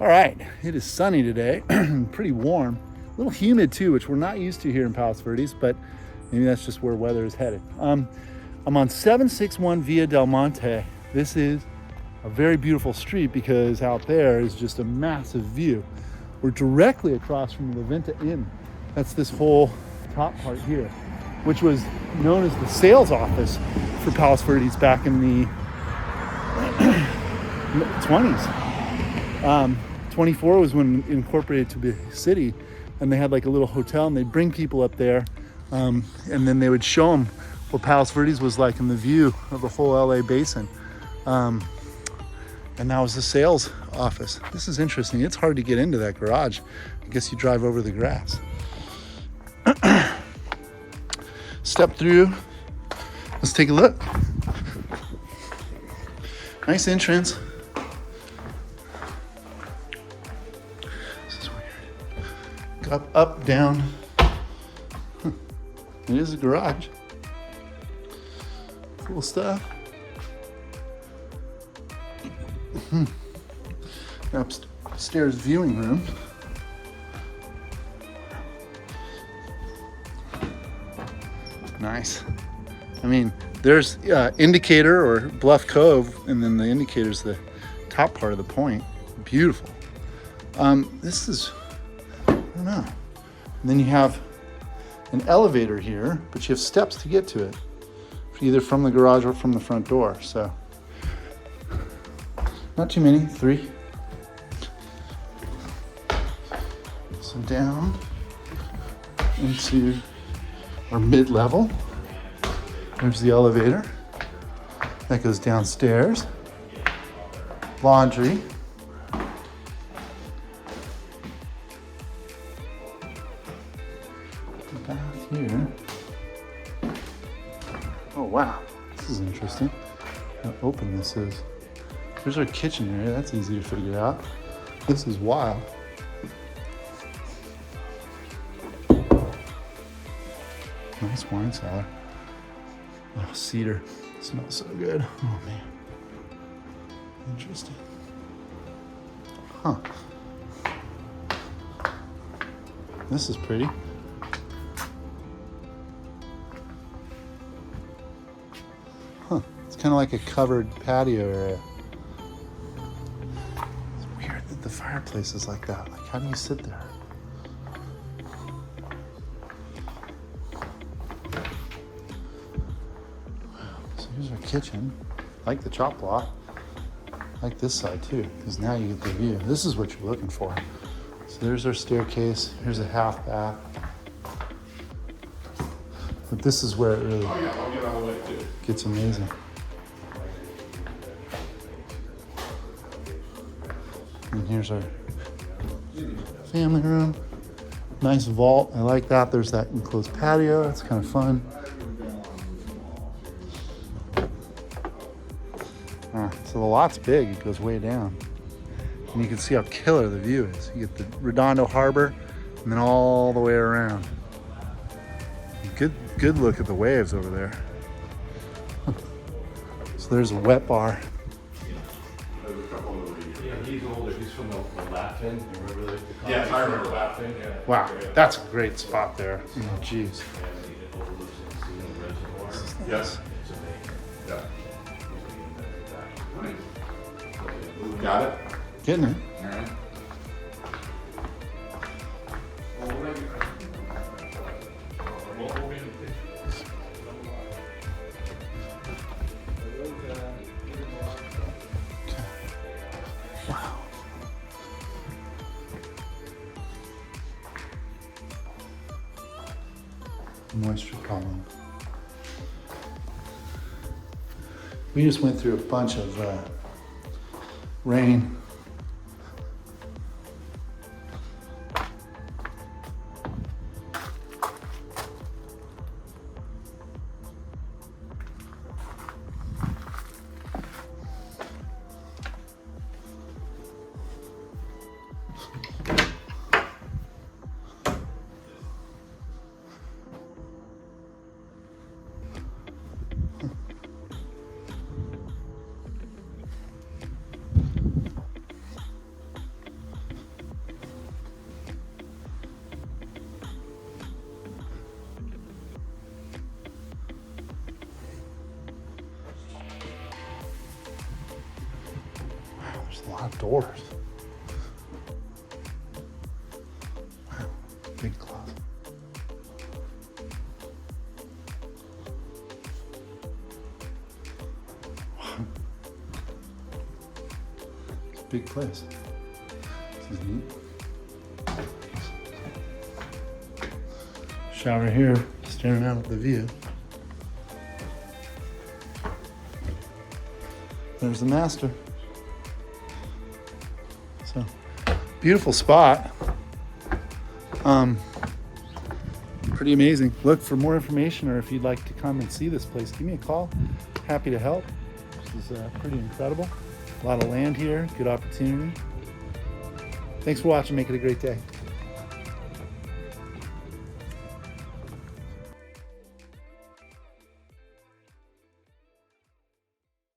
All right, it is sunny today, pretty warm, a little humid too, which we're not used to here in Palos Verdes, but maybe that's just where weather is headed. I'm on 761 Via Del Monte. This is a very beautiful street because out there is just a massive view. We're directly across from the Venta Inn. That's this whole top part here, which was known as the sales office for Palos Verdes back in the 20s. 24 was when it incorporated to be a city, and they had like a little hotel, and they'd bring people up there, and then they would show them what Palos Verdes was like in the view of the whole LA basin. And that was the sales office. This is interesting. It's hard to get into that garage. I guess you drive over the grass. Step through. Let's take a look. Nice entrance. This is weird. Up, down. It is a garage. Cool stuff. Upstairs viewing room. Nice. I mean, there's indicator or Bluff Cove, and then the indicator's the top part of the point. Beautiful. This is, I don't know. And then you have an elevator here, but you have steps to get to it, either from the garage or from the front door. So, not too many, 3. So down into our mid-level. There's the elevator. That goes downstairs. Laundry. Bath here. Oh wow, this is interesting. How open this is. There's our kitchen area. That's easy to figure out. This is wild. Nice wine cellar. Oh, cedar. It smells so good. Oh man. Interesting. Huh. This is pretty. Huh. It's kind of like a covered patio area. It's weird that the fireplace is like that. Like, how do you sit there? Here's our kitchen. I like the chop block. I like this side too, because now you get the view. This is what you're looking for. So there's our staircase. Here's a half bath. But this is where it really gets amazing. And here's our family room. Nice vault. I like that. There's that enclosed patio. That's kind of fun. So the lot's big, it goes way down. And you can see how killer the view is. You get the Redondo Harbor and then all the way around. Good look at the waves over there. So there's a wet bar. Yeah, he's older. He's from the Latin. You remember the Yeah, I remember Latin. Yeah. Wow, that's a great spot there. Oh, geez. Yes. Yeah. Got it? Getting it. All right. Wow. Moisture column. We just went through a bunch of rain. lot of doors. Wow, big closet. Wow. It's a big place. This is neat. Shower here, staring out at the view. There's the master. So, beautiful spot. Pretty amazing. Look, for more information, or if you'd like to come and see this place, give me a call. Happy to help. This is pretty incredible. A lot of land here, good opportunity. Thanks for watching. Make it a great day.